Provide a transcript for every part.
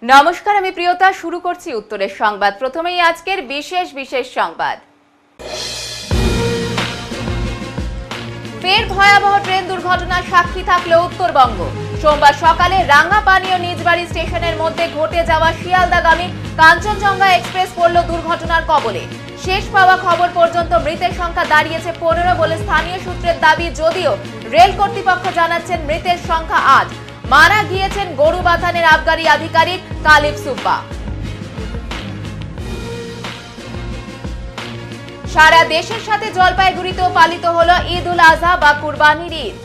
নমস্কার, আমি প্রিয়তা। শুরু করছি উত্তরের সংবাদ। প্রথমেই আজকের বিশেষ সংবাদ। ফের ভয়াবহ ট্রেন দুর্ঘটনার সাক্ষী থাকলো উত্তরবঙ্গ। সোমবার সকালে রাঙ্গাপানি ও নিজবাড়ি স্টেশনের মধ্যে ঘটে যাওয়া শিয়ালদাগামী কাঞ্চনজঙ্ঘা এক্সপ্রেস পড়ল দুর্ঘটনার কবলে। শেষ পাওয়া খবর পর্যন্ত মৃতের সংখ্যা দাঁড়িয়েছে 15 বলে স্থানীয় সূত্রের দাবি, যদিও রেল কর্তৃপক্ষ জানাচ্ছেন মৃতের সংখ্যা 8। মারা গিয়েছেন গরুবাথানের আবগারি আধিকারিক কালিব সুব্বা। সারা দেশের সাথে জলপাইগুড়িতেও পালিত হলো ঈদ উল আজহা বা কুরবানির ঈদ।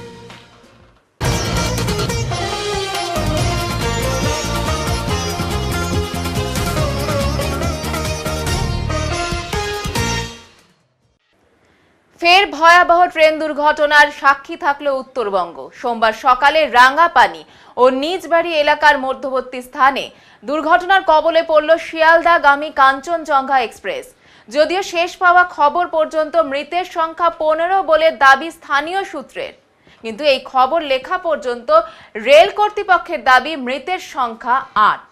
ফের ভয়াবহ ট্রেন দুর্ঘটনার সাক্ষী থাকলো উত্তরবঙ্গ। সোমবার সকালে রাঙ্গাপানি ও নিজবাড়ি এলাকার মধ্যবর্তী স্থানে দুর্ঘটনার কবলে পড়ল শিয়ালদাগামী কাঞ্চনজঙ্ঘা এক্সপ্রেস। যদিও শেষ পাওয়া খবর পর্যন্ত মৃতের সংখ্যা 15 বলে দাবি স্থানীয় সূত্রের, কিন্তু এই খবর লেখা পর্যন্ত রেল কর্তৃপক্ষের দাবি মৃতের সংখ্যা 8।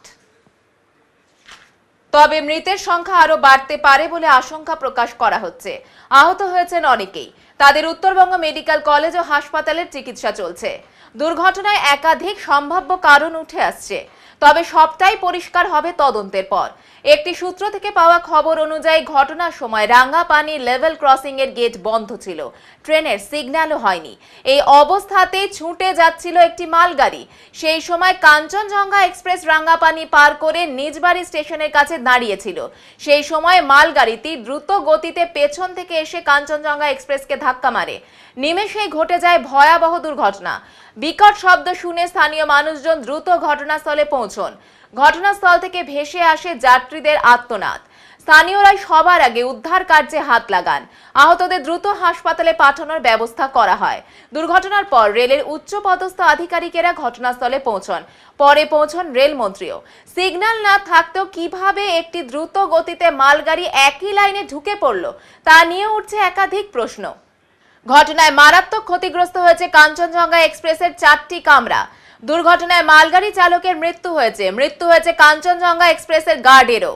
তবে মৃতের সংখ্যা আরো বাড়তে পারে বলে আশঙ্কা প্রকাশ করা হচ্ছে। আহত হয়েছেন অনেকেই। তাদের উত্তরবঙ্গ মেডিকেল কলেজ ও হাসপাতালের চিকিৎসা চলছে। দুর্ঘটনায় একাধিক সম্ভাব্য কারণ উঠে আসছে, তবে সবটাই পরিষ্কার হবে তদন্তের পর। একটি সূত্র থেকে পাওয়া খবর অনুযায়ী ঘটনার সময় রাঙ্গাপানি লেভেল ক্রসিং এর গেট বন্ধ ছিল, ট্রেনের সিগন্যালও হয়নি। এই অবস্থাতে ছুটে যাচ্ছিল একটি মালগাড়ি। সেই সময় কাঞ্চনজঙ্ঘা এক্সপ্রেস রাঙ্গাপানি পার করে নিজবাড়ি স্টেশনের কাছে দাঁড়িয়েছিল। সেই সময় মালগাড়িটি দ্রুত গতিতে পেছন থেকে এসে কাঞ্চনজঙ্ঘা এক্সপ্রেসকে ধাক্কা মারে। নিমেষেই ঘটে যায় ভয়াবহ দুর্ঘটনা। বিকট শব্দ শুনে স্থানীয় মানুষজন দ্রুত ঘটনাস্থলে পৌঁছন। ঘটনাস্থল থেকে ভেসে আসে যাত্রীদের আর্তনাদ। স্থানীয়রাই সবার আগে উদ্ধার কার্যে হাত লাগান। আহতদের দ্রুত হাসপাতালে পাঠানোর ব্যবস্থা করা হয়। দুর্ঘটনার পর রেলের উচ্চপদস্থ আধিকারিকেরা ঘটনাস্থলে পৌঁছন। পরে পৌঁছন রেলমন্ত্রীও। সিগন্যাল না থাকতেও কিভাবে একটি দ্রুত গতিতে মালগাড়ি একই লাইনে ঢুকে পড়ল, তা নিয়ে উঠছে একাধিক প্রশ্ন। ঘটনায় মারাত্মক ক্ষতিগ্রস্ত হয়েছে কাঞ্চনজঙ্ঘা এক্সপ্রেসের 4টি কামরা। দুর্ঘটনায় মালগাড়ি চালকের মৃত্যু হয়েছে কাঞ্চনজঙ্ঘা এক্সপ্রেসের গার্ডেরও।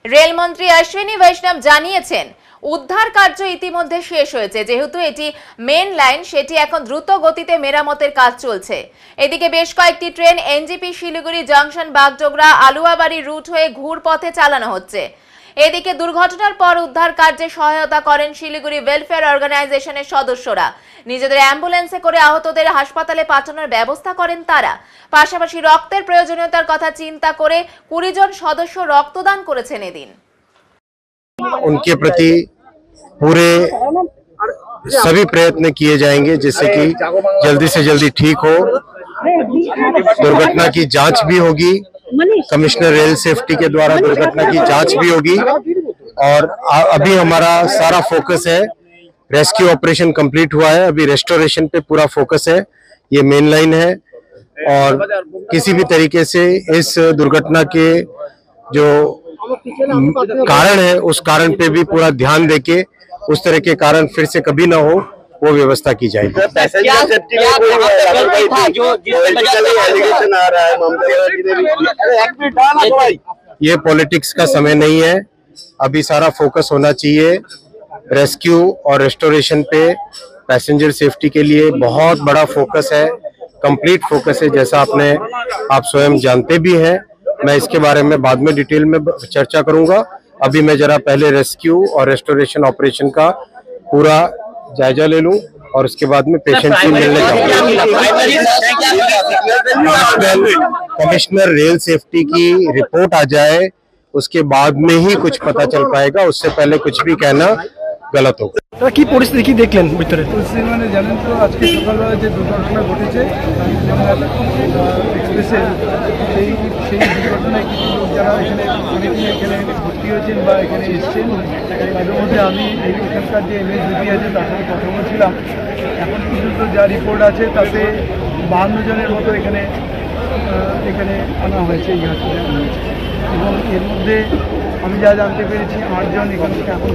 রেলমন্ত্রী অশ্বিনী বৈষ্ণব জানিয়েছেন, উদ্ধার কার্য ইতিমধ্যে শেষ হয়েছে। যেহেতু এটি মেন লাইন, সেটি এখন দ্রুত গতিতে মেরামতের কাজ চলছে। এদিকে বেশ কয়েকটি train NJP Siliguri junction Bagdogra Aluabari route হয়ে ঘুরপথে চালানো হচ্ছে। এদিকে দুর্ঘটনার পর উদ্ধার কার্যে সহায়তা করেন শিলিগুড়ি ওয়েলফেয়ার অর্গানাইজেশনের সদস্যরা। নিজেদের অ্যাম্বুলেন্সে করে আহতদের হাসপাতালে পাঠানোর ব্যবস্থা করেন তারা। পাশাপাশি রক্তের প্রয়োজনীয়তার কথা চিন্তা করে 20 জন সদস্য রক্তদান করেছেন এদিন। उनके प्रति पूरे सभी प्रयत्न किए जाएंगे जिससे कि जल्दी से जल्दी ठीक हो। दुर्घटना की जांच भी होगी, कमिश्नर रेल सेफ्टी के द्वारा दुर्घटना की जांच भी होगी। और अभी हमारा सारा फोकस है, रेस्क्यू ऑपरेशन कंप्लीट हुआ है, अभी रेस्टोरेशन पे पूरा फोकस है। ये मेन लाइन है और किसी भी तरीके से इस दुर्घटना के जो कारण है उस कारण पे भी पूरा ध्यान देके उस तरह के कारण फिर से कभी ना हो, वो व्यवस्था की जाएगी। ये पॉलिटिक्स का समय नहीं है, अभी सारा फोकस होना चाहिए रेस्क्यू और रेस्टोरेशन पे। पैसेंजर सेफ्टी के लिए बहुत बड़ा फोकस है, कंप्लीट फोकस है, जैसा आप स्वयं जानते भी हैं। मैं इसके बारे में बाद में डिटेल में चर्चा करूंगा। अभी मैं जरा पहले रेस्क्यू और रेस्टोरेशन ऑपरेशन का पूरा जायजा ले लूं और उसके बाद में पेशेंट की मिलने जाऊंगा। कमिश्नर रेल सेफ्टी की रिपोर्ट आ जाए, उसके बाद में ही कुछ पता चल पाएगा, उससे पहले कुछ भी कहना गलत होगा। তো কি পরিস্থিতি দেখলেন ভিতরে? মানে জানেন তো, আজকে সকালবেলা যে দুর্ঘটনা ঘটেছে এক্সপ্রেসে, সেই দুর্ঘটনায় কিছু লোক যারা অনেকেই এখানে ভর্তি হয়েছেন বা এখানে এসছেন, তাদের মধ্যে আমি এখানকার যে এমএসডিপি আছে তার সাথে কথা বলছিলাম। এখন পর্যন্ত যা রিপোর্ট আছে তাতে 52 জনের মতো এখানে আনা হয়েছে, এই হাসপাতালে আনা হয়েছে। এবং এর মধ্যে আমি যা জানতে পেরেছি 8 জন এখান থেকে এখন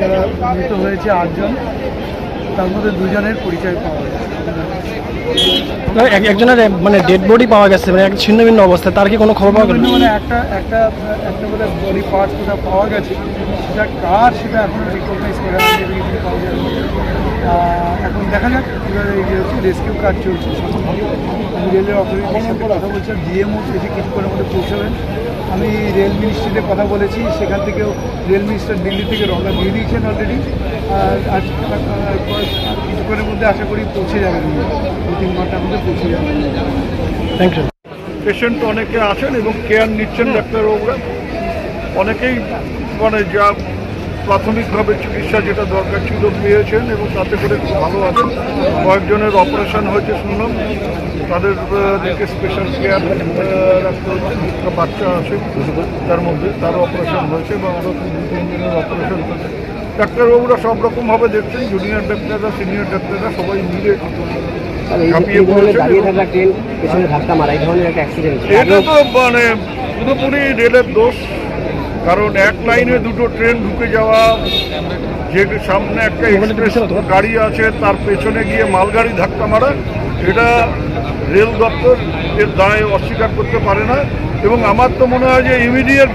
যারা মৃত হয়েছে 8 জন, তার মধ্যে 2 জনের পরিচয় পাওয়া গেছে। একজনের মানে ডেড বডি পাওয়া গেছে, মানে ছিন্ন ভিন্ন অবস্থায়, তার কি কোনো খবর পাওয়া গেল? মানে একটা একটা একটা করে বডি পার্ট যেটা পাওয়া গেছে, সেটা কার সেটা এখন রিকগনাইজ করা পাওয়া যায়। এখন দেখা যাক কীভাবে এগিয়ে হচ্ছে, রেস্কিউ কাজ চলছে। আমি রেলের অথরিটির সাথে কথা বলছিলাম, ডিএমও এসে কিছুক্ষণের মধ্যে পৌঁছাবেন। আমি রেল মিনিস্ট্রিতে কথা বলেছি, সেখান থেকেও রেল মিনিস্টার দিল্লি থেকে রওনা দিয়ে দিয়েছেন অলরেডি। আর আজ কিছুক্ষণের মধ্যে আশা করি পৌঁছে যাবেন, 2-3 ঘন্টার মধ্যে পৌঁছে যাবেন। Thank you. পেশেন্ট অনেকে আছেন এবং কেয়ার নিচ্ছেন ডাক্তারবাবুরা। অনেকেই মানে যা প্রাথমিকভাবে চিকিৎসা যেটা দরকার ছিল পেয়েছেন এবং তাতে করে খুব ভালো আছেন। কয়েকজনের অপারেশন হয়েছে শুনলাম, তাদের দিকে স্পেশাল কেয়ার রাখতে হচ্ছে। একটা বাচ্চা আছে তার মধ্যে, তারও অপারেশন হয়েছে এবং আরও 2-3 জনের অপারেশন হয়েছে। ডাক্তারবাবুরা সব রকমভাবে দেখছেন, জুনিয়র ডাক্তাররা, সিনিয়র ডাক্তাররা সবাই মিলে ঝাঁপিয়ে পড়েছেন। এটা তো মানে পুরোপুরি রেলের দোষ, কারণ এক লাইনে দুটো ট্রেন ঢুকে যাওয়া, যে সামনে একটা এক্সপ্রেস গাড়ি আছে তার পেছনে গিয়ে মালগাড়ি ধাক্কা মারা, এটা রেল দপ্তর এর দায় অস্বীকার করতে পারে না। এবং আমার তো মনে হয় যে ইমিডিয়েট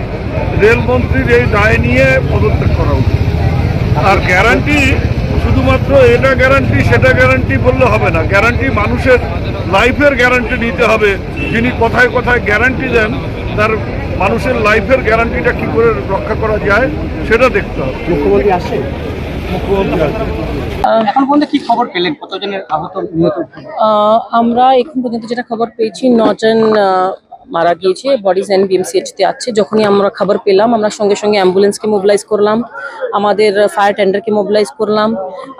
রেলমন্ত্রীর এই দায় নিয়ে পদত্যাগ করা উচিত। আর গ্যারান্টি শুধুমাত্র এটা গ্যারান্টি সেটা গ্যারান্টি বললে হবে না, গ্যারান্টি মানুষের লাইফের গ্যারান্টি নিতে হবে। যিনি কথায় কথায় গ্যারান্টি দেন, তার মানুষের লাইফের গ্যারান্টিটা কি করে রক্ষা করা যায় সেটা দেখতে হবে। মুখ্যমন্ত্রী আসছেন? মুখ্যমন্ত্রী আসছেন। এখন পর্যন্ত কি খবর পেলেন, কতজনের আহত নিহত? আমরা এখন পর্যন্ত যেটা খবর পেয়েছি 9 জন মারা গিয়েছে, বডিজ এনবিএমসিএইচতে আছে। যখনই আমরা খবর পেলাম আমরা সঙ্গে সঙ্গে অ্যাম্বুলেন্সকে মোবিলাইজ করলাম, আমাদের ফায়ার টেন্ডারকে মোবিলাইজ করলাম,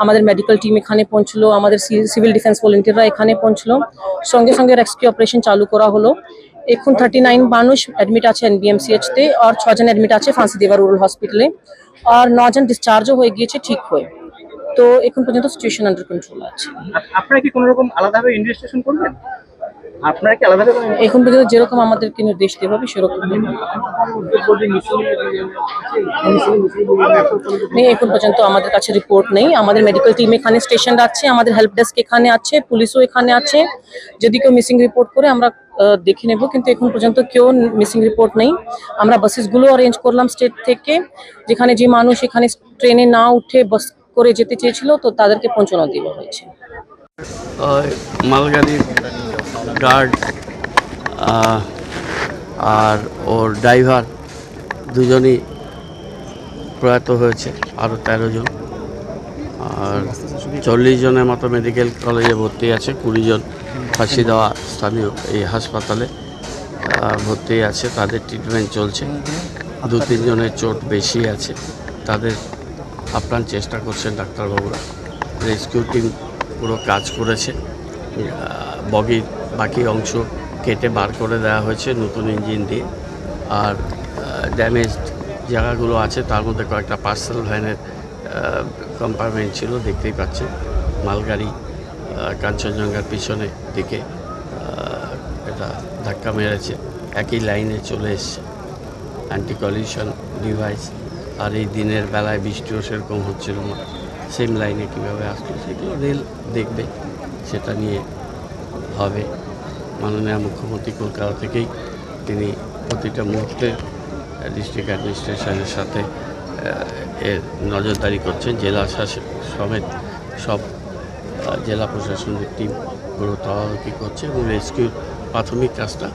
আমাদের মেডিকেল টিম এখানে পৌঁছলো, আমাদের সিভিল ডিফেন্স ভলেন্টিয়াররা এখানে পৌঁছলো, সঙ্গে সঙ্গে রেস্কিউ অপারেশন চালু করা হলো। এখন 39 মানুষ অ্যাডমিট আছে এনবিএমসিএইচতে, আর 6 জন অ্যাডমিট আছে ফাঁসিদেওয়া রুরাল হসপিটালে, আর 9 জন ডিসচার্জও হয়ে গিয়েছে ঠিক হয়ে। তো এখন পর্যন্ত সিচুয়েশন আন্ডার কন্ট্রোল আছে। আপনারা কি কোনো রকম আলাদাভাবে ইনভেস্টিগেশন করবেন? আপনারা কি আলাদাভাবে? এখন পর্যন্ত যেরকম আমাদেরকে নির্দেশ দেওয়া হবে সেরকম নেই। এখন পর্যন্ত আমাদের কাছে রিপোর্ট নেই। আমাদের মেডিকেল টিম এখানে স্টেশন আছে, আমাদের হেল্প ডেস্ক এখানে আছে, পুলিশও এখানে আছে। যদি কেউ মিসিং রিপোর্ট করে আমরা দেখে নেব, কিন্তু এখন পর্যন্ত কেউ মিসিং রিপোর্ট নেই। আমরা বাসেসগুলো অ্যারেঞ্জ করলাম স্টেট থেকে, যেখানে যে মানুষ এখানে ট্রেনে না উঠে বাস করে যেতে চেয়েছিল তো তাদেরকে পৌঁছানো দেওয়া হয়েছে। মালগাড়ির গার্ড আর ওর ড্রাইভার দুজনই প্রয়াত হয়েছে, আরও 13 জন। আর 40 জনের মতো মেডিকেল কলেজে ভর্তি আছে, 20 জন ফাঁসিদেওয়া স্থানীয় এই হাসপাতালে ভর্তি আছে, তাদের ট্রিটমেন্ট চলছে। 2-3 জনের চোট বেশি আছে, তাদের আপ্রাণ চেষ্টা করছেন ডাক্তারবাবুরা। রেস্কিউ টিম পুরো কাজ করেছে, বগির বাকি অংশ কেটে বার করে দেওয়া হয়েছে নতুন ইঞ্জিন দিয়ে। আর ড্যামেজড জায়গাগুলো আছে, তার মধ্যে কয়েকটা পার্সেল ভ্যানের কম্পার্টমেন্ট ছিল, দেখতেই পাচ্ছেন। মালগাড়ি কাঞ্চনজঙ্ঘার পিছনে দিকে এটা ধাক্কা মেরেছে, একই লাইনে চলে এসছে। অ্যান্টি কলিউশন ডিভাইস, আর এই দিনের বেলায় বৃষ্টিও সেরকম হচ্ছিল না, সেম লাইনে কীভাবে আসলো সেগুলো রেল দেখবে, সেটা নিয়ে হবে। মাননীয় মুখ্যমন্ত্রী কলকাতা থেকেই তিনি প্রতিটা মুহূর্তে ডিস্ট্রিক্ট অ্যাডমিনিস্ট্রেশনের সাথে এর নজরদারি করছেন। জেলা শাসক সমেত সব জেলা প্রশাসনিক টিম পুরো তদারকি করছে এবং রেস্কিউর প্রাথমিক কাজটা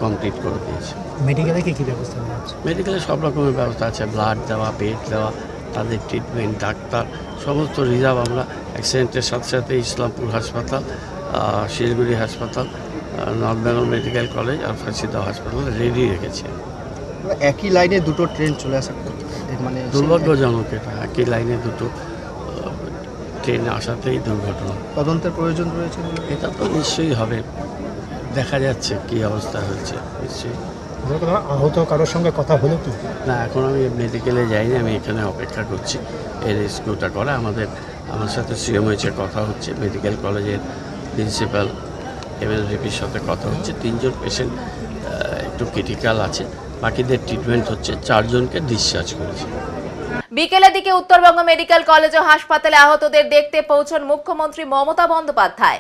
কমপ্লিট করে দিয়েছে। মেডিকেলে কী ব্যবস্থা নেওয়া হচ্ছে? মেডিকেলে সব রকমের ব্যবস্থা আছে, ব্লাড দেওয়া, বেড দেওয়া, তাদের ট্রিটমেন্ট, ডাক্তার, সমস্ত রিজার্ভ আমরা অ্যাক্সিডেন্টের সাথে সাথে ইসলামপুর হাসপাতাল, শিলিগুড়ি হাসপাতাল, নর্থ বেঙ্গল মেডিকেল কলেজ আর ফাঁসিদেওয়া হাসপাতাল রেডি রেখেছি। একই লাইনে দুটো ট্রেন চলে আসা মানে দুর্ভাগ্যজনক, এটা একই লাইনে দুটো ট্রেন আসাতেই দুর্ঘটনা। তদন্তের প্রয়োজন রয়েছে, এটা তো নিশ্চয়ই হবে, দেখা যাচ্ছে কী অবস্থা হয়েছে। নিশ্চয়ই আহত কারোর সঙ্গে কথা হলো কি না, এখন আমি মেডিকেলে যাইনি, আমি এখানে অপেক্ষা করছি এই রেস্কিউটা করা। আমার সাথে সিএমএইচের কথা হচ্ছে, মেডিকেল কলেজের প্রিন্সিপাল এমএলভিপির সাথে কথা হচ্ছে। 3 জন পেশেন্ট একটু ক্রিটিক্যাল আছে, বাকিদের ট্রিটমেন্ট হচ্ছে। 4 জনকে ডিসচার্জ করেছে। বিকেলের দিকে উত্তরবঙ্গ মেডিকেল কলেজ ও হাসপাতালে আহতদের দেখতে পৌঁছন মুখ্যমন্ত্রী Mamata Bandyopadhyay.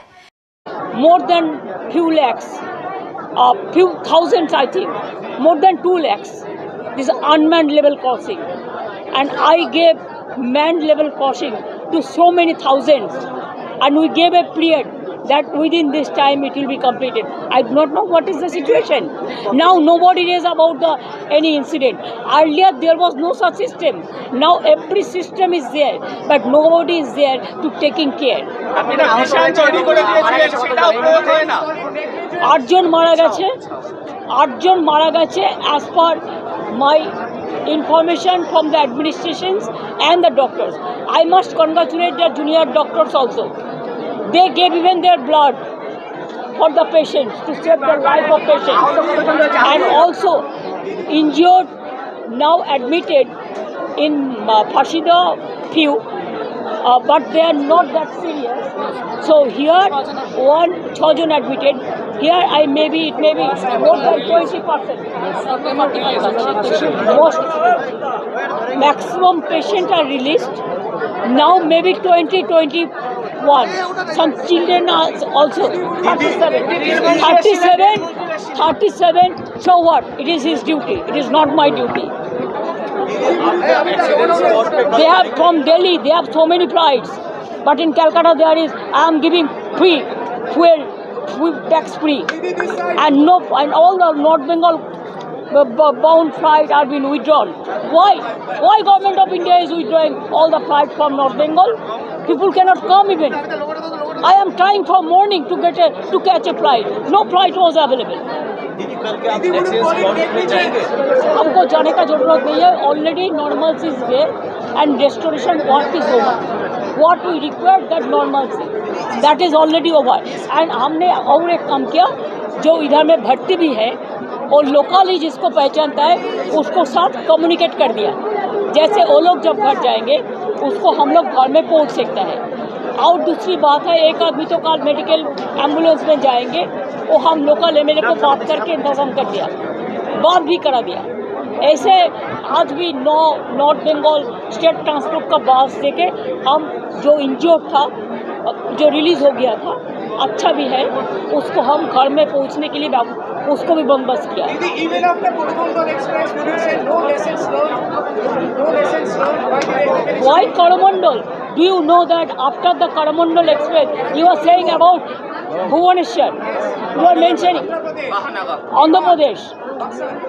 more than few lakhs, few thousands, I think, more than 2 lakhs. This is unmanned level crossing, and I gave manned level crossing to so many thousands, and we gave a period that within this time it will be completed. I do not know what is the situation. Now nobody knows about any incident. Earlier there was no such system. Now every system is there, but nobody is there to taking care. 8 জন মারা গেছে as per my information from the administrations and the doctors. I must congratulate the junior doctors also. They gave even their blood for the patients to save the life of patients, and also injured now admitted in Fashida few, but they are not that serious. So here 6 John admitted. Here it may be more than 20%. Most maximum patients are released. Now maybe 2021. Some children are also 37. So what? It is his duty. It is not my duty. They have from Delhi. They have so many flights, but in Calcutta there is. I am giving free fuel tax free, and all the North Bengal bound flights are being withdrawn. Why government of India is withdrawing all the flights from North Bengal? People cannot come even. I am trying from morning to catch a flight. No flight was available. हमको जाने का जरूरत नहीं है. Already normalcy is there and restoration work is over. What we require that normalcy, that is already over. And हमने और एक काम किया, जो इधर में भर्ती भी है और लोकली जिसको पहचानता है उसको साथ कम्युनिकेट कर दिया. जैसे वो लोग जब घर जाएंगे उसको हम लोग घर में पहुंच सकता है. और दूसरी बात है, एक आदमी तो कल मेडिकल एम्बुलेंस में जाएंगे, वो हम लोकल एमएलए को बात करके इंतजाम कर दिया, बात भी करा दिया. ऐसे आज भी नॉर्थ बंगाल स्टेट ट्रांसपोर्ट का बस देके हम जो इंजर्ड था, जो रिलीज हो गया था, अच्छा भी है, उसको हम घर में पहुंचने के लिए उसको भी बंदोबस्त किया. Why Coromandel? Do you know that after the Coromandel Express, you are saying about Bhubaneswar? You are mentioning Andhra Pradesh,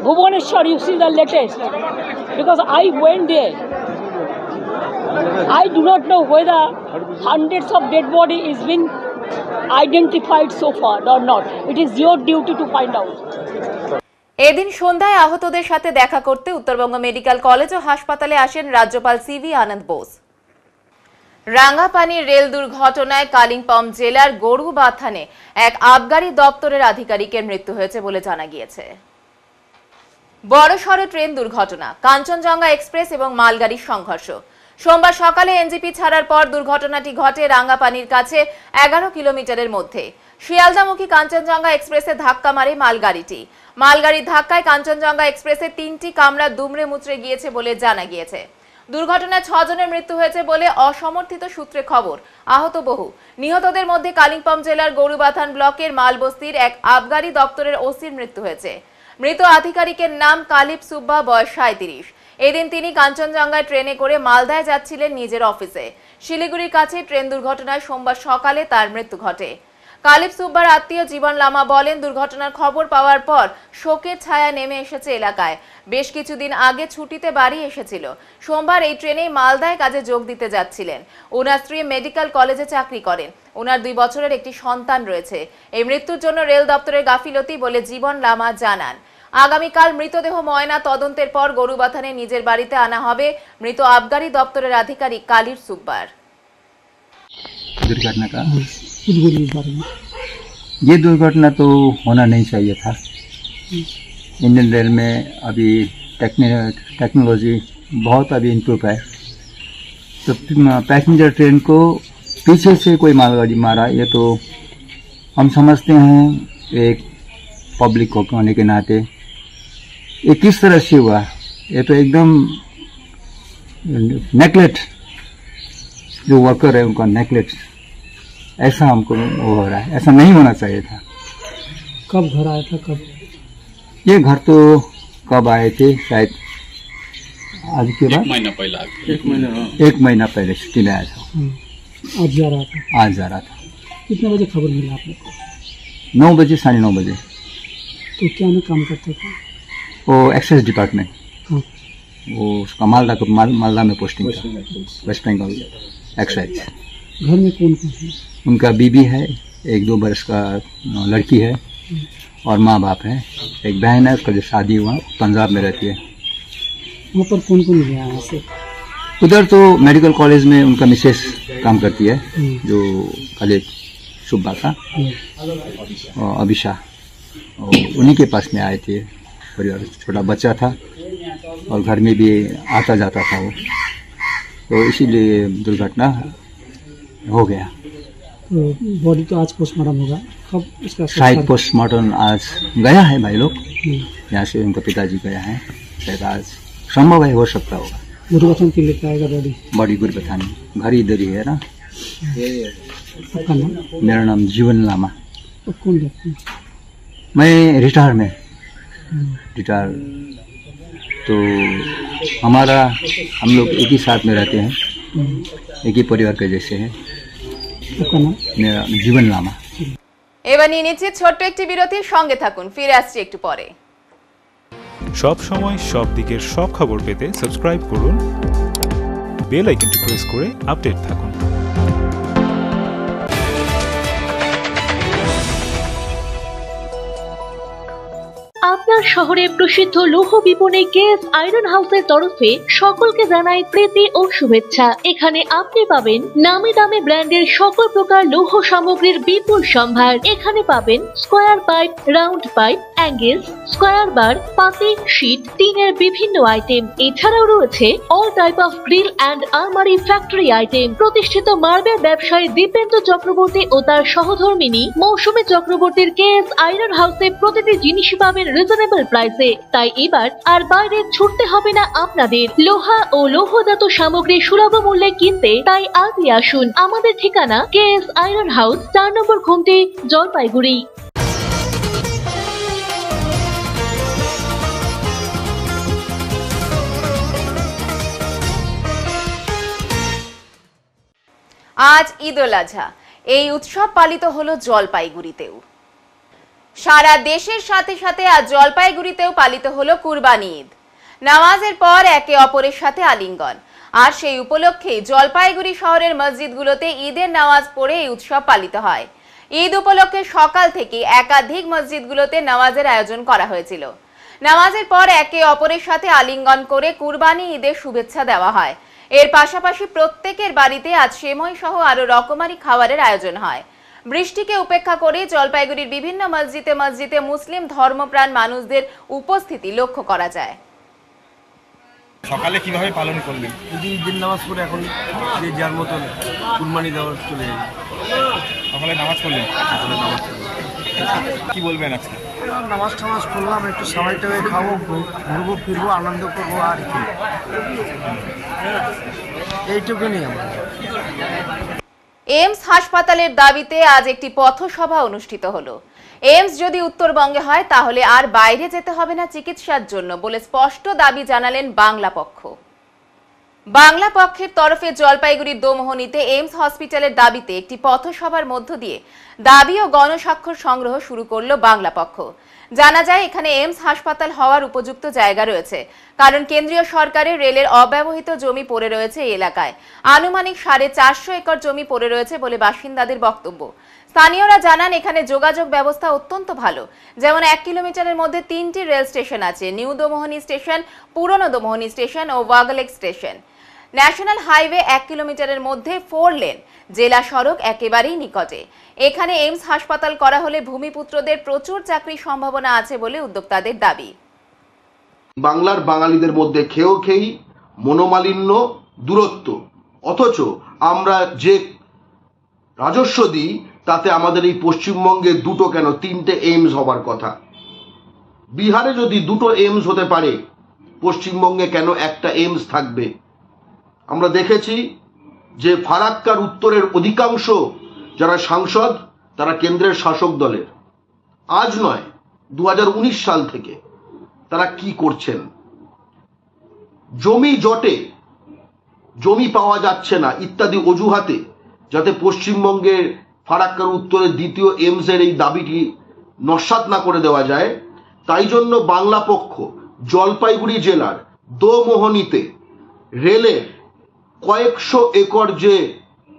Bhubaneswar. You see the latest, because I went there. I do not know whether hundreds of dead body is been identified so far or not. It is your duty to find out. এদিন সন্ধ্যায় আহতদের সাথে দেখা করতে Uttarbanga medical college ও হাসপাতালে আসেন রাজ্যপাল CV আনন্দ Bose. রাঙ্গাপানির rail দুর্ঘটনায় কালিম্পং জেলার গরুবাথানে এক আবগারি দপ্তরের আধিকারিকের মৃত্যু হয়েছে বলে জানা গিয়েছে। বড়সড় ট্রেন দুর্ঘটনা, কাঞ্চনজঙ্ঘা এক্সপ্রেস এবং মালগাড়ির সংঘর্ষ। সোমবার সকালে এনজিপি ছাড়ার পর দুর্ঘটনাটি ঘটে রাঙ্গাপানির কাছে 11 কিলোমিটারের মধ্যে। শিয়ালদামুখী কাঞ্চনজঙ্ঘা এক্সপ্রেসে ধাক্কা মারে মালগাড়িটি। মালগাড়ির ধাক্কায় কাঞ্চনজঙ্ঘা এক্সপ্রেসে 3টি কামরা দুমড়ে মুচড়ে গিয়েছে বলে জানা গিয়েছে। দুর্ঘটনায় 6 জনের মৃত্যু হয়েছে বলে অসমর্থিত সূত্রে খবর। আহত বহু। নিহতদের মধ্যে কালিম্পং জেলার গরুবাথান ব্লকের মালবস্তির এক আবগারি দপ্তরের ওসির মৃত্যু হয়েছে। মৃত আধিকারিকের নাম কালিপ সুব্বা, বয়স 37। এদিন তিনি কাঞ্চনজঙ্ঘায় ট্রেনে করে মালদায় যাচ্ছিলেন নিজের অফিসে। শিলিগুড়ির কাছে ট্রেন দুর্ঘটনায় সোমবার সকালে তার মৃত্যু ঘটে। কালিপ সুব্বার আত্মীয় জীবন লামা বলেন, দুর্ঘটনার খবর পাওয়ার পর শোকের ছায়া নেমে এসেছে এলাকায়। বেশ কিছুদিন আগে ছুটিতে বাড়ি এসেছিল। সোমবার এই ট্রেনেই মালদায় কাজে যোগ দিতে যাচ্ছিলেন। ওনার স্ত্রী মেডিকেল কলেজে চাকরি করেন। ওনার 2 বছরের একটি সন্তান রয়েছে। এই মৃত্যুর জন্য রেল দপ্তরের গাফিলতি বলে জীবন লামা জানান। আগামীকাল মৃতদেহ ময়না তদন্তের পর গরুবাথানে নিজের বাড়িতে আনা হবে মৃত আবগারি দপ্তরের আধিকারিক কালিপ সুব্বার। दुर्घटना का ये दुर्घटना तो होना नहीं चाहिए था। इंडियन रेल में अभी टेक्नोलॉजी बहुत अभी इम्प्रूव है, तो पैसेंजर ट्रेन को पीछे से कोई मालगाड़ी मारा, ये तो हम समझते हैं एक पब्लिक को होने के नाते ये किस तरह से हुआ। ये तो एकदम नेगलेक्ट, जो वर्कर है उनका नेगलेक्ट ऐसा हमको वो हो रहा है, ऐसा नहीं होना चाहिए था। कब घर आया था, कब? ये घर तो कब आए थे, शायद आज के बाद 1 महीना पहले छुट्टी में आया था। आज जा रहा था? आज जा रहा था। कितने बजे खबर मिला आपने को? 9 बजे, 9:30 बजे। तो क्या में काम करता था? वो एक्साइज डिपार्टमेंट, हाँ। वो उसका मालदा में पोस्टिंग था, वेस्ट बंगाल एक्साइज। घर में कौन कौन है? उनका बीबी है, 1-2 बरस का लड़की है, और माँ बाप है। एक बहन है, उसका जो शादी हुआ पंजाब में रहती है। वहाँ पर कौन कौन गया यहाँ से? उधर तो मेडिकल कॉलेज में उनका मिसेस काम करती है, जो कॉलेज सुब्बा का, और अभिषा, और उन्हीं के पास में आए थे। परिवार छोटा बच्चा था और घर में भी आता जाता था वो, तो इसीलिए दुर्घटना हो गया। तो बॉडी तो आज पोस्टमार्टम होगा, कब इसका? शायद पोस्टमार्टम आज गया है भाई लोग, यहाँ से उनका पिताजी गया है, शायद आज संभव है, हो सकता होगा। गुरुबथान के लेकर आएगा बॉडी? बॉडी गुरुबथान, घर इधर ही है ना। आपका नाम? मेरा नाम जीवन लामा। और कौन रहते हैं? मैं रिटायर में, रिटायर। तो हमारा, हम लोग एक ही साथ में रहते हैं, एक ही परिवार के जैसे हैं। आपका नाम? मेरा जीवन लामा। এবার নিয়ে নিচ্ছি ছোট্ট একটি বিরতির সঙ্গে থাকুন, ফিরে আসছি একটু পরে। সব সময় সব দিকের সব খবর পেতে সাবস্ক্রাইব করুন, বেল আইকনটি প্রেস করে আপডেট থাকুন। আপনার শহরে প্রসিদ্ধ লৌহ বিপণী কেএস আয়রন হাউসের তরফে সকলকে জানাই প্রীতি ও শুভেচ্ছা। এখানে আপনি পাবেন নামি দামি ব্র্যান্ডের সকল প্রকার লৌহ সামগ্রীর বিপুল সম্ভার। এখানে পাবেন square pipe, round pipe, angles, square bar, পাতি, শীট, টিনের বিভিন্ন আইটেম। এছাড়াও রয়েছে all type of grill and আলমারি ফ্যাক্টরি আইটেম। প্রতিষ্ঠিত মার্বেল ব্যবসায়ী দীপেন্দ্র চক্রবর্তী ও তার সহধর্মিনী মৌসুমী চক্রবর্তীর কেএস আয়রন হাউসে প্রতিটি জিনিসই পাবেন রিজনেবল প্রাইসে। তাই এবার আর বাইরে ছুটতে হবে না আপনাদের। লোহা ও লৌহজাত সামগ্রী সুলভ মূল্যে কিনতে তাই আজই আসুন। আমাদের ঠিকানা কেএস আয়রন হাউস, 4 নম্বর ঘুমটি, জলপাইগুড়ি। আজ ঈদ উল আজহা, এই উৎসব পালিত হলো জলপাইগুড়িতেও। সারা দেশের সাথে সাথে আজ জলপাইগুড়িতেও পালিত হলো কুরবানি ঈদ। নামাজের পর একে অপরের সাথে আলিঙ্গন, আর সেই উপলক্ষে জলপাইগুড়ি শহরের মসজিদগুলোতে ঈদের নামাজ পড়ে এই উৎসব পালিত হয়। ঈদ উপলক্ষে সকাল থেকে একাধিক মসজিদগুলোতে নামাজের আয়োজন করা হয়েছিল। নামাজের পর একে অপরের সাথে আলিঙ্গন করে কুরবানি ঈদের শুভেচ্ছা দেওয়া হয়। এর পাশাপাশি প্রত্যেকের বাড়িতে আজ সেমই সহ আরো রকমারি খাবারের আয়োজন হয়। বৃষ্টিকে উপেক্ষা করে জলপাইগুড়ির বিভিন্ন মসজিদে মুসলিম ধর্মপ্রাণ মানুষদের উপস্থিতি লক্ষ্য করা যায়। সকালে কিভাবে পালন করলেন? ঈদের নামাজ পড়ে এখন যে যার মতন কুরবানি দেওয়ার চলে যাবে। সকালে নামাজ পড়লেন? কি বলবেন আজকে? নামাজ টামাজ পড়লাম, একটু সময়টা খাবো, ঘুরবো ফিরবো, আনন্দ করবো, আর কি, এইটুকুনি আমার। এইমস হাসপাতালের দাবিতে আজ একটি পথসভা অনুষ্ঠিত হলো। এইমস যদি উত্তরবঙ্গে হয় তাহলে আর বাইরে যেতে হবে না চিকিৎসার জন্য বলে স্পষ্ট দাবি জানালেন বাংলা পক্ষ। বাংলা পক্ষের তরফে জলপাইগুড়ির দোমোহনীতে এইমস হসপিটালের দাবিতে একটি পথসভার মধ্য দিয়ে দাবি ও গণস্বাক্ষর সংগ্রহ শুরু করলো বাংলা পক্ষ। জানা যায় এখানে এইমস হাসপাতাল হওয়ার উপযুক্ত জায়গা রয়েছে, কারণ কেন্দ্রীয় সরকারের রেলের অব্যবহৃত জমি পড়ে রয়েছে এই এলাকায়। আনুমানিক 450 একর জমি পড়ে রয়েছে বলে বাসিন্দাদের বক্তব্য। স্থানীয়রা জানান এখানে যোগাযোগ ব্যবস্থা অত্যন্ত ভালো, যেমন 1 কিলোমিটারের মধ্যে 3টি রেল স্টেশন আছে, নিউ দোমোহনী স্টেশন, পুরনো দোমোহনী স্টেশন ও ওয়াগলেক স্টেশন। ন্যাশনাল হাইওয়ে 1 কিলোমিটারের মধ্যে 4 লেন, জেলা সড়ক একেবারেই নিকটে। এখানে এইমস হাসপাতাল করা হলে ভূমিপুত্রদের প্রচুর চাকরির সম্ভাবনা আছে বলে উদ্যোক্তাদের দাবি। বাংলার বাঙালিদের মধ্যে খেয়েই মনোমালিন্য, দূরত্ব, অথচ আমরা যে রাজস্ব দিই তাতে আমাদের এই পশ্চিমবঙ্গে 2টো কেন 3টে এইমস হবার কথা। বিহারে যদি 2টো এইমস হতে পারে, পশ্চিমবঙ্গে কেন একটা এইমস থাকবে? আমরা দেখেছি যে ফারাক্কার উত্তরের অধিকাংশ যারা সাংসদ তারা কেন্দ্রের শাসক দলের, আজ নয় 2019 সাল থেকে তারা কি করছেন? জমি জটে, জমি পাওয়া যাচ্ছে না ইত্যাদি অজুহাতে যাতে পশ্চিমবঙ্গের ফারাক্কার উত্তরের দ্বিতীয় এইমস এর এই দাবিটি নস্যাৎ না করে দেওয়া যায়, তাই জন্য বাংলা পক্ষ জলপাইগুড়ি জেলার দোমোহনীতে রেলের কয়েকশো একর যে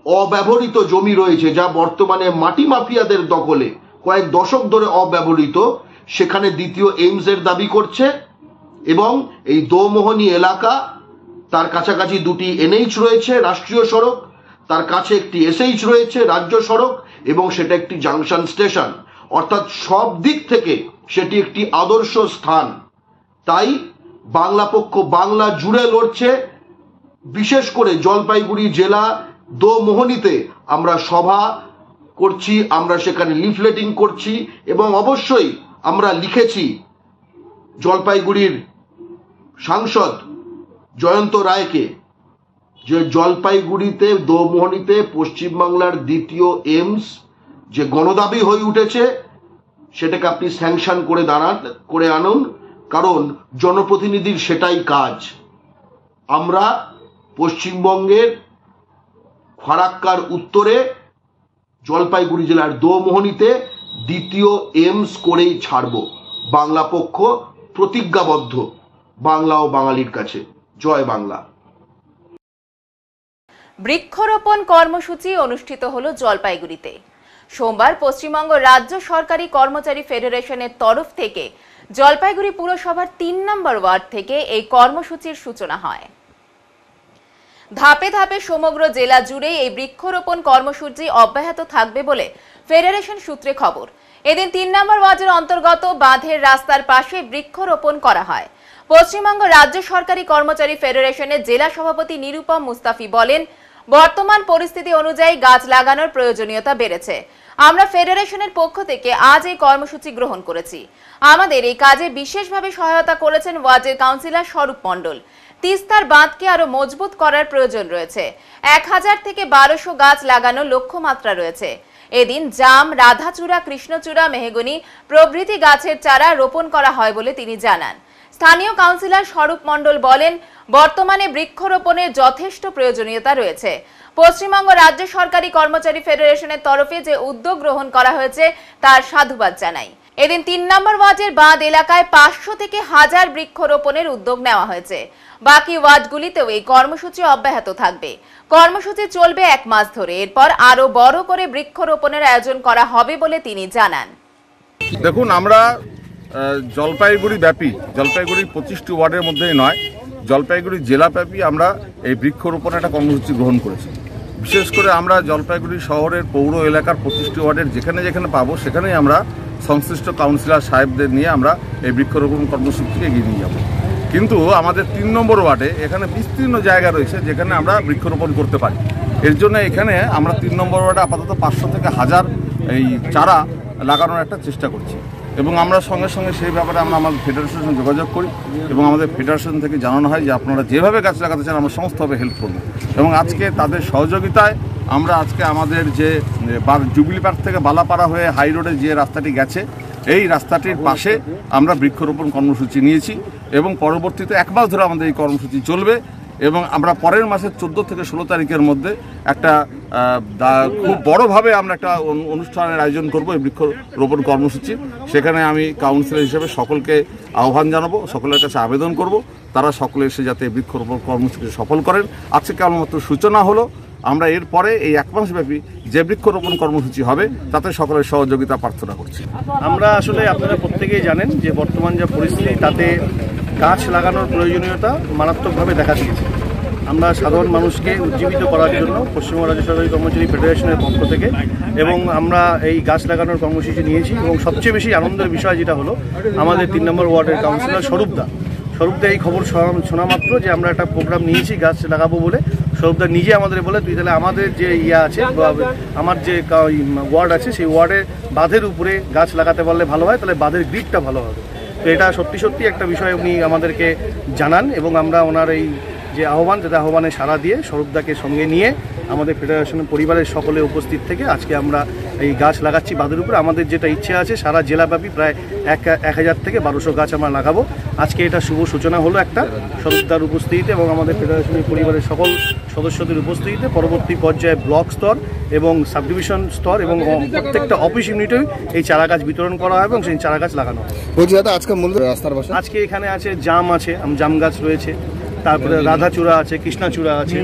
অব্যবহৃত জমি রয়েছে, যা বর্তমানে মাটি মাফিয়াদের দখলে কয়েক দশক ধরে অব্যবহৃত, সেখানে দ্বিতীয় এইমস এর দাবি করছে। এবং এই দোমোহনী এলাকা, তার কাছাকাছি দুটি এনএইচ রয়েছে রাষ্ট্রীয় সড়ক, তার কাছে একটি এসএইচ রয়েছে রাজ্য সড়ক, এবং সেটা একটি জাংশন স্টেশন, অর্থাৎ সব দিক থেকে সেটি একটি আদর্শ স্থান। তাই বাংলা পক্ষ বাংলা জুড়ে লড়ছে। বিশেষ করে জলপাইগুড়ি জেলা দোমোহনীতে আমরা সভা করছি, আমরা সেখানে লিফলেটিং করছি, এবং অবশ্যই আমরা লিখেছি জলপাইগুড়ির সাংসদ জয়ন্ত রায়কে যে জলপাইগুড়িতে দোমোহনীতে পশ্চিমবাংলার দ্বিতীয় এইমস যে গণদাবি হয়ে উঠেছে সেটাকে আপনি স্যাংশন করে আনুন, কারণ জনপ্রতিনিধির সেটাই কাজ। আমরা পশ্চিমবঙ্গের ফারাক্কার উত্তরে জলপাইগুড়ি জেলার দোমোহনীতে দ্বিতীয় এইমস করেই ছাড়ব। বাংলা পক্ষ প্রতিজ্ঞাবদ্ধ বাংলা ও বাঙালির কাছে। জয় বাংলা। বৃক্ষরোপণ কর্মসূচি অনুষ্ঠিত হলো জলপাইগুড়িতে। সোমবার পশ্চিমবঙ্গ রাজ্য সরকারি কর্মচারী ফেডারেশনের তরফ থেকে জলপাইগুড়ি পুরসভার 3 নম্বর ওয়ার্ড থেকে এই কর্মসূচির সূচনা হয়। ধাপে ধাপে সমগ্র জেলা জুড়ে এই বৃক্ষরোপণ কর্মসূচি অব্যাহত থাকবে বলে ফেডারেশন সূত্রে খবর। এদিন 3 নম্বর ওয়ার্ডের অন্তর্গত বাঁধের রাস্তার পাশে বৃক্ষরোপণ করা হয়। পশ্চিমবঙ্গ রাজ্য সরকারি কর্মচারী ফেডারেশনের জেলা সভাপতি নিরুপম মুস্তাফি বলেন, বর্তমান পরিস্থিতি অনুযায়ী গাছ লাগানোর প্রয়োজনীয়তা বেড়েছে। আমরা ফেডারেশনের পক্ষ থেকে আজ এই কর্মসূচি গ্রহণ করেছি। আমাদের এই কাজে বিশেষভাবে সহায়তা করেছেন ওয়ার্ডের কাউন্সিলর স্বরূপ মণ্ডল। তিস্তার বাঁধকে আরো মজবুত করার প্রয়োজন রয়েছে। 1000 থেকে 1200 গাছ লাগানোর লক্ষ্যমাত্রা রয়েছে। এদিন জাম, রাধাচূড়া, কৃষ্ণচূড়া, মেহগনি প্রভৃতি গাছের চারা রোপণ করা হয় বলে তিনি জানান। স্থানীয় কাউন্সিলর স্বরূপ মণ্ডল বলেন, বর্তমানে বৃক্ষরোপণের যথেষ্ট প্রয়োজনীয়তা রয়েছে। পশ্চিমবঙ্গ রাজ্য সরকারি কর্মচারী ফেডারেশনের তরফে যে উদ্যোগ গ্রহণ করা হয়েছে তার সাধুবাদ জানাই। এদিন 3 নম্বর ওয়ার্ডের বাঁধ এলাকায় 500 থেকে 1000 বৃক্ষরোপণের উদ্যোগ নেওয়া হয়েছে। বাকি ওয়ার্ডগুলিতেও এই কর্মসূচি অব্যাহত থাকবে। কর্মসূচি চলবে 1 মাস ধরে। এরপর আরো বড় করে বৃক্ষরোপণের আয়োজন করা হবে বলে তিনি জানান। দেখুন, আমরা জলপাইগুড়ি ব্যাপী, জলপাইগুড়ি 25টি ওয়ার্ডের মধ্যেই নয়, জলপাইগুড়ি জেলাব্যাপী আমরা এই বৃক্ষরোপণের একটা কর্মসূচি গ্রহণ করেছি। বিশেষ করে আমরা জলপাইগুড়ি শহরের পৌর এলাকার 25টি ওয়ার্ডের যেখানে যেখানে পাবো সেখানেই আমরা সংশ্লিষ্ট কাউন্সিলর সাহেবদের নিয়ে আমরা এই বৃক্ষরোপণ কর্মসূচিকে এগিয়ে নিয়ে যাব। কিন্তু আমাদের 3 নম্বর ওয়ার্ডে এখানে বিস্তীর্ণ জায়গা রয়েছে যেখানে আমরা বৃক্ষরোপণ করতে পারি। এর জন্য এখানে আমরা 3 নম্বর ওয়ার্ডে আপাতত 500 থেকে 1000 এই চারা লাগানোর একটা চেষ্টা করছি, এবং আমরা সঙ্গে সঙ্গে সেই ব্যাপারে আমরা আমাদের ফেডারেশনের সঙ্গে যোগাযোগ করি, এবং আমাদের ফেডারেশন থেকে জানানো হয় যে আপনারা যেভাবে গাছ লাগাতে চান আমরা সমস্তভাবে হেল্প করব। এবং আজকে তাদের সহযোগিতায় আমরা আজকে আমাদের যে জুবিলি পার্ক থেকে বালাপাড়া হয়ে হাই রোডে যে রাস্তাটি গেছে এই রাস্তাটির পাশে আমরা বৃক্ষরোপণ কর্মসূচি নিয়েছি, এবং পরবর্তীতে 1 মাস ধরে আমাদের এই কর্মসূচি চলবে। এবং আমরা পরের মাসের 14 থেকে 16 তারিখের মধ্যে একটা খুব বড়ভাবে আমরা একটা অনুষ্ঠানের আয়োজন করব এই বৃক্ষরোপণ কর্মসূচি। সেখানে আমি কাউন্সিলর হিসেবে সকলকে আহ্বান জানাবো, সকলের কাছে আবেদন করব তারা সকলে এসে যাতে বৃক্ষরোপণ কর্মসূচি সফল করেন। আজকে কেবলমাত্র সূচনা হলো, আমরা এরপরে এই 1 মাসব্যাপী যে বৃক্ষরোপণ কর্মসূচি হবে তাতে সকলের সহযোগিতা প্রার্থনা করছি। আমরা আসলে আপনারা প্রত্যেকেই জানেন যে বর্তমান যে পরিস্থিতি তাতে গাছ লাগানোর প্রয়োজনীয়তা মারাত্মকভাবে দেখা দিয়েছে। আমরা সাধারণ মানুষকে উজ্জীবিত করার জন্য পশ্চিমবঙ্গ রাজ্য সরকারি কর্মচারী ফেডারেশনের পক্ষ থেকে এবং আমরা এই গাছ লাগানোর কর্মসূচি নিয়েছি। এবং সবচেয়ে বেশি আনন্দের বিষয় যেটা হলো, আমাদের 3 নম্বর ওয়ার্ডের কাউন্সিলর স্বরূপদা এই খবর শোনা মাত্র যে আমরা একটা প্রোগ্রাম নিয়েছি গাছ লাগাবো বলে, স্বরূপদা নিজে আমাদের বলে, তুই তাহলে আমাদের যে আছে, আমার যে ওয়ার্ড আছে সেই ওয়ার্ডের বাঁধের উপরে গাছ লাগাতে পারলে ভালো হয়, তাহলে বাঁধের গ্রিপটা ভালো হবে। তো এটা সত্যি সত্যি একটা বিষয় উনি আমাদেরকে জানান, এবং আমরা ওনার এই যে আহ্বান, তাতে আহ্বানে সাড়া দিয়ে স্বরূপদাকে সঙ্গে নিয়ে আমাদের ফেডারেশনের পরিবারের সকলে উপস্থিত থেকে আজকে আমরা এই গাছ লাগাচ্ছি বাঁধের উপরে। আমাদের যেটা ইচ্ছে আছে সারা জেলাব্যাপী প্রায় 1000 থেকে 1200 গাছ আমরা লাগাবো। আজকে এটা শুভ সূচনা হলো একটা সদস্যতার উপস্থিতিতে এবং আমাদের ফেডারেশনের পরিবারের সকল সদস্যদের উপস্থিতিতে। পরবর্তী পর্যায়ে ব্লক স্তর এবং সাবডিভিশন স্তর এবং প্রত্যেকটা অফিস ইউনিটেও এই চারা গাছ বিতরণ করা হবে এবং সেই চারা গাছ লাগানো হবে। আজকে মূলত রাস্তার পাশে আজকে এখানে আছে জাম আছে, জাম গাছ রয়েছে, তারপরে রাধাচূড়া আছে, কৃষ্ণাচূড়া আছে,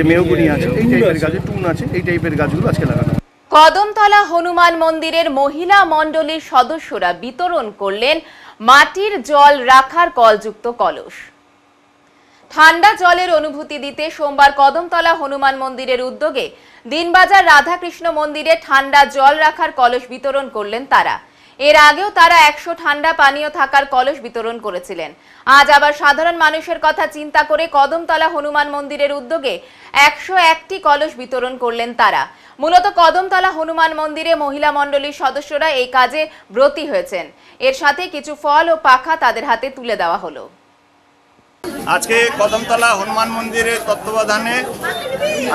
মেয়গুনি আছে, এই টাইপের গাছ, টুন আছে, এই টাইপের গাছগুলো আজকে লাগানো। কদমতলা হনুমান মন্দিরের মহিলা মণ্ডলীর সদস্যরা বিতরণ করলেন মাটির জল রাখার কলযুক্ত কলস। ঠান্ডা জলের অনুভূতি দিতে সোমবার কদমতলা হনুমান মন্দিরের উদ্যোগে দিনবাজার রাধাকৃষ্ণ মন্দিরে ঠান্ডা জল রাখার কলস বিতরণ করলেন তারা। এর আগেও তারা 100 ঠান্ডা পানীয় থাকার কলস বিতরণ করেছিলেন। আজ আবার সাধারণ মানুষের কথা চিন্তা করে কদমতলা হনুমান মন্দিরের উদ্যোগে 101টি কলস বিতরণ করলেন তারা। মূলত কদমতলা হনুমান মন্দিরে মহিলা মণ্ডলীর সদস্যরা এই কাজে ব্রতী হয়েছেন। এর সাথে কিছু ফল ও পাখা তাদের হাতে তুলে দেওয়া হলো। আজকে কদমতলা হনুমান মন্দিরের তত্ত্বাবধানে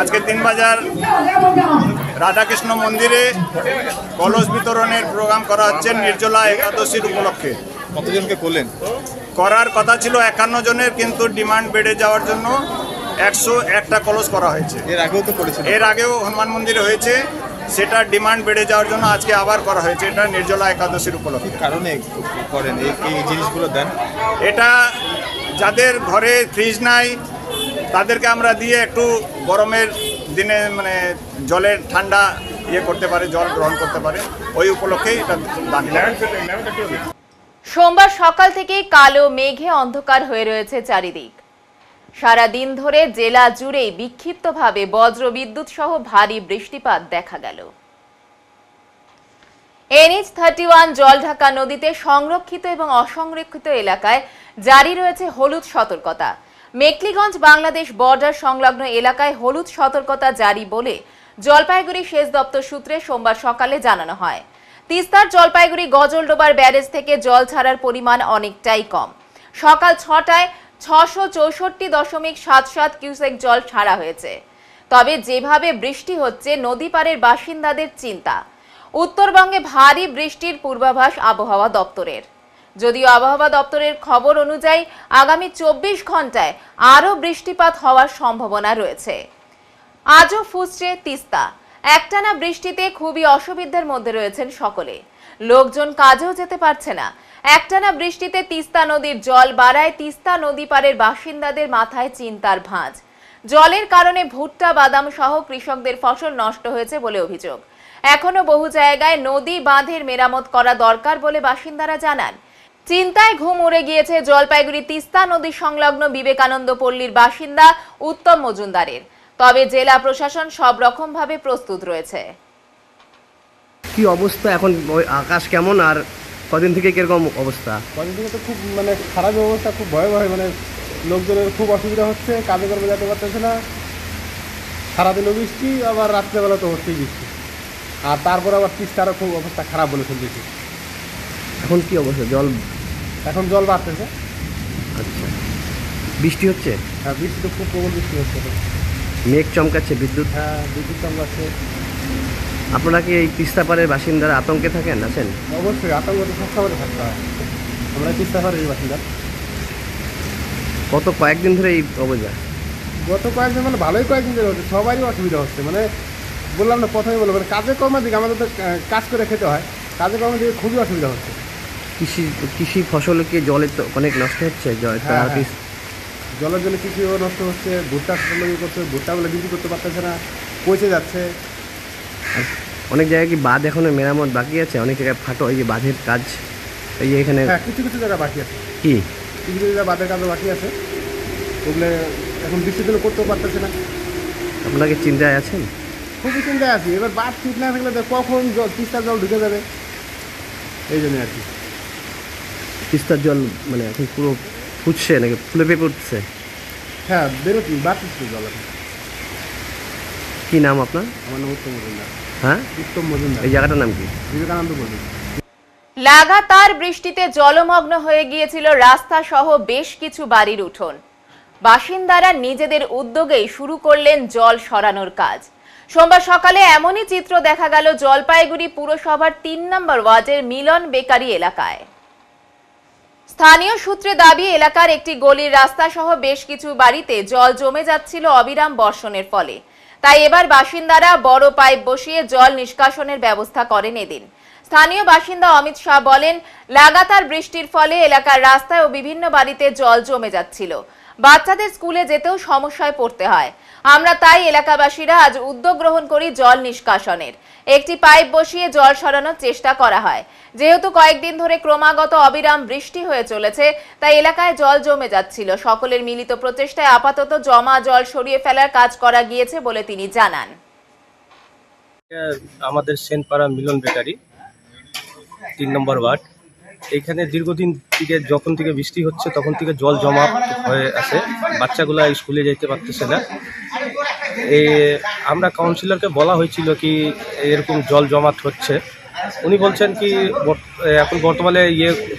আজকে দিনবাজার রাধাকৃষ্ণ মন্দিরে কলস বিতরণের প্রোগ্রাম করা হচ্ছে নির্জলা একাদশীর উপলক্ষে। কতজনকে করলেন? করার কথা ছিল 51 জনের, কিন্তু ডিমান্ড বেড়ে যাওয়ার জন্য 101টা কলস করা হয়েছে। এর আগেও তো করেছিল? এর আগেও হনুমান মন্দিরে হয়েছে, সেটা ডিমান্ড বেড়ে যাওয়ার জন্য আজকে আবার করা হয়েছে। এটা নির্জলা একাদশীর উপলক্ষে। কারণে করেন এই জিনিসগুলো দেন? এটা যাদের ঘরে ফ্রিজ নাই তাদেরকে আমরা দিয়ে একটু গরমের দিনে মানে জলের ঠান্ডা করতে পারে, জল গ্রহণ করতে পারে, ওই উপলক্ষেই এটা দান। সোমবার সকাল থেকেই কালো মেঘে অন্ধকার হয়ে রয়েছে চারিদিক। সারা দিন ধরে জেলা জুড়েই বিক্ষিপ্তভাবে বজ্র বিদ্যুৎ সহ ভারী বৃষ্টিপাত দেখা গেল। NH 31 জলঢাকা নদীতে সংরক্ষিত এবং অসংরক্ষিত এলাকায় জারি রয়েছে হলুদ সতর্কতা। মেকলিগঞ্জ বাংলাদেশ বর্ডার সংলগ্ন এলাকায় হলুদ সতর্কতা জারি বলে জলপাইগুড়ি সেচ দপ্তর সূত্রে সোমবার সকালে জানানো হয়। তিস্তার জলপাইগুড়ি গজলডোবার ব্যারেজ থেকে জল ছাড়ার পরিমাণ অনেকটাই কম। সকাল 6টায় 664.77 কিউসেক জল ছাড়া হয়েছে। তবে যেভাবে বৃষ্টি হচ্ছে নদী পাড়ের বাসিন্দাদের চিন্তা। উত্তরবঙ্গে ভারী বৃষ্টির পূর্বাভাস আবহাওয়া দপ্তরের। যদিও আবহাওয়া দপ্তরের খবর অনুযায়ী আগামী 24 ঘন্টায় আরও বৃষ্টিপাত হওয়ার সম্ভাবনা রয়েছে। আজও ফুসছে তিস্তা। একটানা বৃষ্টিতে খুবই অসুবিধার মধ্যে রয়েছেন সকলে। লোকজন কাজেও যেতে পারছে না। একটানা বৃষ্টিতে তিস্তা নদীর জল বাড়ায় তিস্তা নদী পাড়ের বাসিন্দাদের মাথায় চিন্তার ভাঁজ। জলের কারণে ভুট্টা, বাদাম সহ কৃষকদের ফসল নষ্ট হয়েছে বলে অভিযোগ। এখনো বহু জায়গায় নদী বাঁধের মেরামত করা দরকার বলে বাসিন্দারা জানান। চিন্তায় ঘুম উড়ে গিয়েছে জলপাইগুড়ি তিস্তা নদী সংলগ্ন বিবেকানন্দ পল্লীর বাসিন্দা উত্তম মজুমদারের। তবে জেলা প্রশাসন সব রকম ভাবে প্রস্তুত রয়েছে। কি অবস্থা এখন, আকাশ কেমন আর কদিন থেকে কিরকম অবস্থা? কদিন থেকে তো খুব খারাপ অবস্থা, খুব ভয়াবহ, লোকজনের খুব অসুবিধা হচ্ছে, কাজে কর্মে যেতে পারতেছে না। সারাদিনও বৃষ্টি, আবার রাত্রেবেলা তো হচ্ছেই বৃষ্টি, আর তারপর আবার তিস্তারও খুব অবস্থা খারাপ বলে শুনতেছি। এখন কি অবস্থা? এখন জল বাড়তেছে। আচ্ছা, বৃষ্টি হচ্ছে? হ্যাঁ, বৃষ্টি তো খুব প্রবল বৃষ্টি হচ্ছে। মেঘ চমকাচ্ছে, বিদ্যুৎ? হ্যাঁ, বিদ্যুৎ চমকাচ্ছে। আপনারা কি এই তিস্তা পাড়ের বাসিন্দারা আতঙ্কে থাকেন? আছেন? অবশ্যই, আতঙ্ক তো সবসময় থাকতে হয়। আমরা তিস্তা পাড়ের বাসিন্দা। গত কয়েকদিন ধরে এই অবস্থা? গত কয়েকদিন ভালোই কয়েকদিন ধরে হচ্ছে, সবারই অসুবিধা হচ্ছে। বললাম না, প্রথমে বলবো কাজে কর্মের দিকে আমাদের তো কাজ করে খেতে হয়, কাজে কর্মের দিকে খুবই অসুবিধা হচ্ছে। কৃষি ফসল কি জলে তো অনেক নষ্ট হচ্ছে? জলের জন্য কৃষিও নষ্ট হচ্ছে, ভুট্টা ফসল করছে, ভুট্টাগুলো বিক্রি করতে পারতেছে না, পচে যাচ্ছে। অনেক জায়গায় কি বাঁধ এখনো মেরামত বাকি আছে? অনেক জায়গায় ফাটো, এই যে বাঁধের কাজ এই যে এখানে কিছু কিছু জায়গায় বাকি আছে। কি কিছু কিছু জায়গায় বাঁধের কাজও বাকি আছে, ওগুলো এখন বৃষ্টির জন্য করতেও পারতেছে না। আপনারা কি চিন্তায় আছেন? খুবই চিন্তায় আছি। এবার বাঁধ ঠিক না থাকলে কখন তিস্তার জল ঢুকে যাবে, এই জন্য আর কি। তিস্তার জল এখন পুরো ফুটছে নাকি ফুলে পেঁপে উঠছে? হ্যাঁ, বেরোচ্ছি, বাড়ছে জল এখন। কি নাম আপনার? আমার নাম উত্তম মজুমদার। হ্যাঁ, উত্তম মজুমদার। এই জায়গাটার নাম কি? বিবেকানন্দ পল্লী। লাগাতার বৃষ্টিতে জলমগ্ন হয়ে গিয়েছিল রাস্তা সহ বেশ কিছু বাড়ির উঠোন। বাসিন্দারা নিজেদের উদ্যোগেই শুরু করলেন জল সরানোর কাজ। সোমবার সকালে এমনই চিত্র দেখা গেল জলপাইগুড়ি পুরসভার ৩ নম্বর ওয়ার্ডের মিলন বেকারি এলাকায়। স্থানীয় সূত্রে দাবি, এলাকার একটি গলির রাস্তা সহ বেশ কিছু বাড়িতে জল জমে যাচ্ছিল অবিরাম বর্ষণের ফলে। তাই এবার বাসিন্দারা বড় পাইপ বসিয়ে জল নিষ্কাশনের ব্যবস্থা করেন এদিন। স্থানীয় বাসিন্দা অমিত শাহ বলেন, লাগাতার বৃষ্টির ফলে এলাকার রাস্তায় ও বিভিন্ন বাড়িতে জল জমে যাচ্ছিল। বাচ্চাদের স্কুলে যেতেও সমস্যায় পড়তে হয়। আমরা তাই এলাকাবাসীরা আজ উদ্যোগ গ্রহণ করি জল নিষ্কাশনের। একটি পাইপ বসিয়ে জল সরানোর চেষ্টা করা হয়। যেহেতু কয়েকদিন ধরে ক্রমাগত অবিরাম বৃষ্টি হয়ে চলেছে, তাই এলাকায় জল জমে যাচ্ছিল। সকলের মিলিত প্রচেষ্টায় আপাতত জমা জল সরিয়ে ফেলার কাজ করা গিয়েছে বলে তিনি জানান। আমাদের সেনপাড়া মিলন বেকারি ৩ নম্বর ওয়ার্ড, এখানে দীর্ঘদিন থেকে যখন থেকে বৃষ্টি হচ্ছে তখন থেকে জল জমা হয়ে আছে। বাচ্চাগুলো স্কুলে যেতে পারতেছে না। আমরা কাউন্সিলরকে বলা হয়েছিল কি এরকম জল জমাট হচ্ছে। উনি বলছেন কি এখন বর্তমানে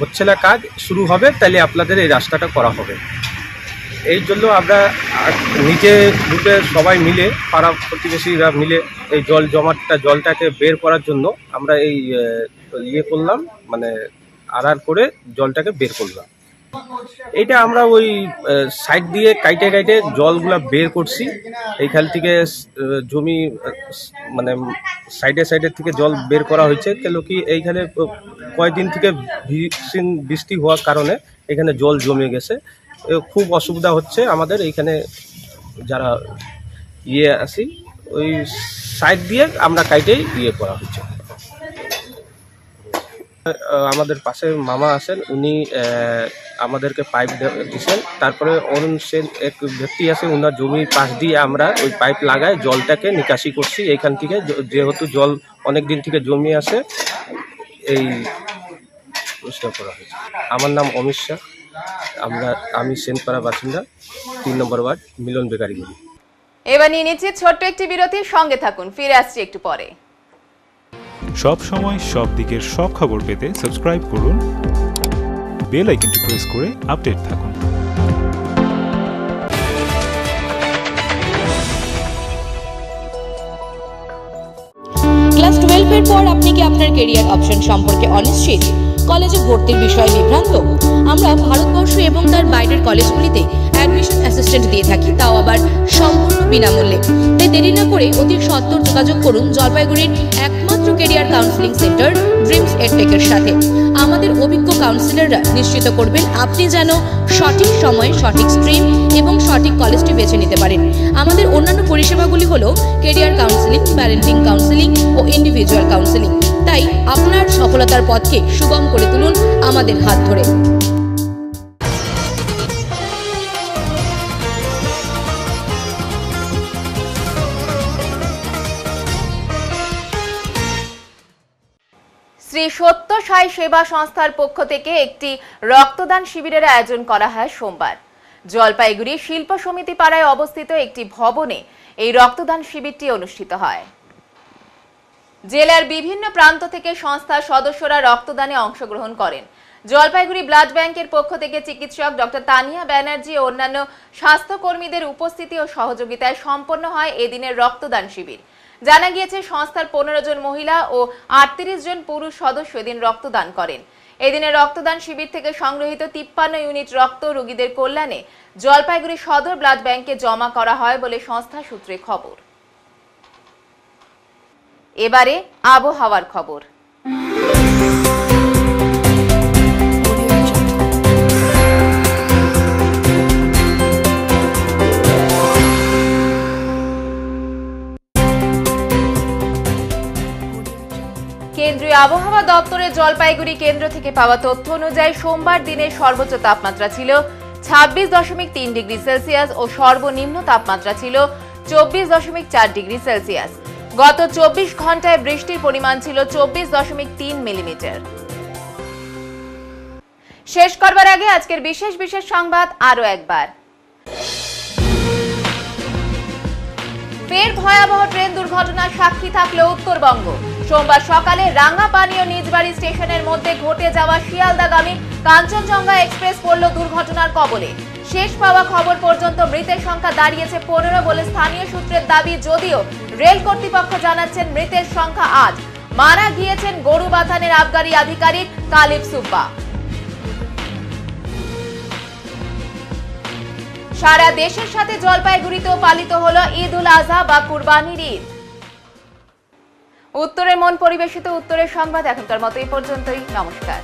হচ্ছে না, কাজ শুরু হবে, তাহলে আপনাদের এই রাস্তাটা করা হবে। এই জন্য আমরা নিজে গ্রুপে সবাই মিলে, পাড়া প্রতিবেশীরা মিলে এই জলটাকে বের করার জন্য আমরা এই করলাম, মানে আড়ার করে জলটাকে বের করলাম। এইটা আমরা ওই সাইড দিয়ে কাইটে জলগুলা বের করছি। এইখান থেকে জমি মানে সাইডে থেকে জল বের করা হয়েছে। কেন কি এইখানে কয়েকদিন থেকে বৃষ্টি হওয়ার কারণে এখানে জল জমে গেছে, খুব অসুবিধা হচ্ছে আমাদের। এইখানে যারা আছি ওই সাইড দিয়ে আমরা কাইটেই করা হচ্ছে। আমাদের পাশে মামা আছেন, উনি আমাদেরকে পাইপ দিচ্ছেন। তারপরে অরুণ সেন এক ব্যক্তি আছে, ওনার জমির পাশ দিয়ে আমরা ওই পাইপ লাগায় জলটাকে নিকাশি করছি এইখান থেকে। যেহেতু জল অনেক দিন থেকে জমি আছে, এই চেষ্টা করা হয়েছে। আমার নাম অমিত শাহ, আমি সেনপাড়া বাসিন্দা, ৩ নম্বর ওয়ার্ড, মিলন বেকারি গলি। এবার নিয়ে নিচ্ছি ছোট্ট একটি বিরতির সঙ্গে থাকুন, ফিরে আসছি একটু পরে। সব সময় সব দিকের সব খবর পেতে সাবস্ক্রাইব করুন, বেল আইকনটি প্রেস করে আপডেট থাকুন। ক্লাস 12 এর পর আপনি কি আপনার ক্যারিয়ার অপশন সম্পর্কে অনিশ্চিত? কলেজে ভর্তির বিষয়ে বিভ্রান্ত? আমরা ভারতবর্ষ এবং তার বাইরের কলেজগুলিতে অ্যাডমিশন অ্যাসিস্ট্যান্ট দিয়ে থাকি, তাও আবার সম্পূর্ণ বিনামূল্যে। তাই দেরি না করে অতি সত্বর যোগাযোগ করুন জলপাইগুড়ির একমাত্র ক্যারিয়ার কাউন্সেলিং সেন্টার ড্রিমস এডটেকের সাথে। আমাদের অভিজ্ঞ কাউন্সিলররা নিশ্চিত করবেন আপনি যেন সঠিক সময়ে সঠিক স্ট্রিম এবং সঠিক কলেজটি বেছে নিতে পারেন। আমাদের অন্যান্য পরিষেবাগুলি হলো ক্যারিয়ার কাউন্সেলিং, প্যারেন্টিং কাউন্সেলিং ও ইন্ডিভিজুয়াল কাউন্সেলিং। তাই আপনার সফলতার পথকে সুগম করে তুলুন আমাদের হাত ধরে। শ্রী সত্য সাই সেবা সংস্থার পক্ষ থেকে একটি রক্তদান শিবিরের আয়োজন করা হয় সোমবার। জলপাইগুড়ি শিল্প সমিতি পাড়ায় অবস্থিত একটি ভবনে এই রক্তদান শিবিরটি অনুষ্ঠিত হয়। জেলার বিভিন্ন প্রান্ত থেকে সংস্থার সদস্যরা রক্তদানে অংশগ্রহণ করেন। জলপাইগুড়ি ব্লাড ব্যাংকের পক্ষ থেকে চিকিৎসক ডক্টর তানিয়া ব্যানার্জি ও অন্যান্য স্বাস্থ্যকর্মীদের উপস্থিতি ও সহযোগিতায় সম্পন্ন হয় এদিনের রক্তদান শিবির। জানা গিয়েছে সংস্থার 15 জন মহিলা ও 38 জন পুরুষ সদস্য এদিন রক্তদান করেন। এদিনের রক্তদান শিবির থেকে সংগ্রহিত 53 ইউনিট রক্ত রোগীদের কল্যাণে জলপাইগুড়ি সদর ব্লাড ব্যাংকে জমা করা হয় বলে সংস্থা সূত্রে খবর। এবারে আবহাওয়ার খবর। কেন্দ্রীয় আবহাওয়া দপ্তরের জলপাইগুড়ি কেন্দ্র থেকে পাওয়া তথ্য অনুযায়ী সোমবার দিনের সর্বোচ্চ তাপমাত্রা ছিল 26.3 ডিগ্রি সেলসিয়াস ও সর্বনিম্ন তাপমাত্রা ছিল 24.4 ডিগ্রি সেলসিয়াস। গত 24 ঘন্টায় বৃষ্টির পরিমাণ ছিল 24.3 মিলিমিটার। শেষ করবার আগে আজকের বিশেষ সংবাদ আরো একবার। ফের ভয়াবহ ট্রেন দুর্ঘটনার সাক্ষী থাকলো উত্তরবঙ্গ। সোমবার সকালে রাঙ্গাপানি ও নিজবাড়ি স্টেশনের মধ্যে ঘটে যাওয়া শিয়ালদাগামী কাঞ্চনজঙ্ঘা এক্সপ্রেস পড়ল দুর্ঘটনার কবলে। শেষ পাওয়া খবর পর্যন্ত মৃতের সংখ্যা দাঁড়িয়েছে 15 বলে স্থানীয় সূত্রের দাবি, যদিও রেল কর্তৃপক্ষ জানাচ্ছেন মৃতের সংখ্যা আজ। মারা গিয়েছেন গরুবাথানের আবগারি আধিকারিক কালিব সুব্বা। সারা দেশের সাথে জলপাইগুড়িতেও পালিত হলো ঈদ উল আজহা বা কুরবানির ঈদ। উত্তরের মন পরিবেশিত উত্তরের সংবাদ এখনকার মতো এই পর্যন্তই। নমস্কার।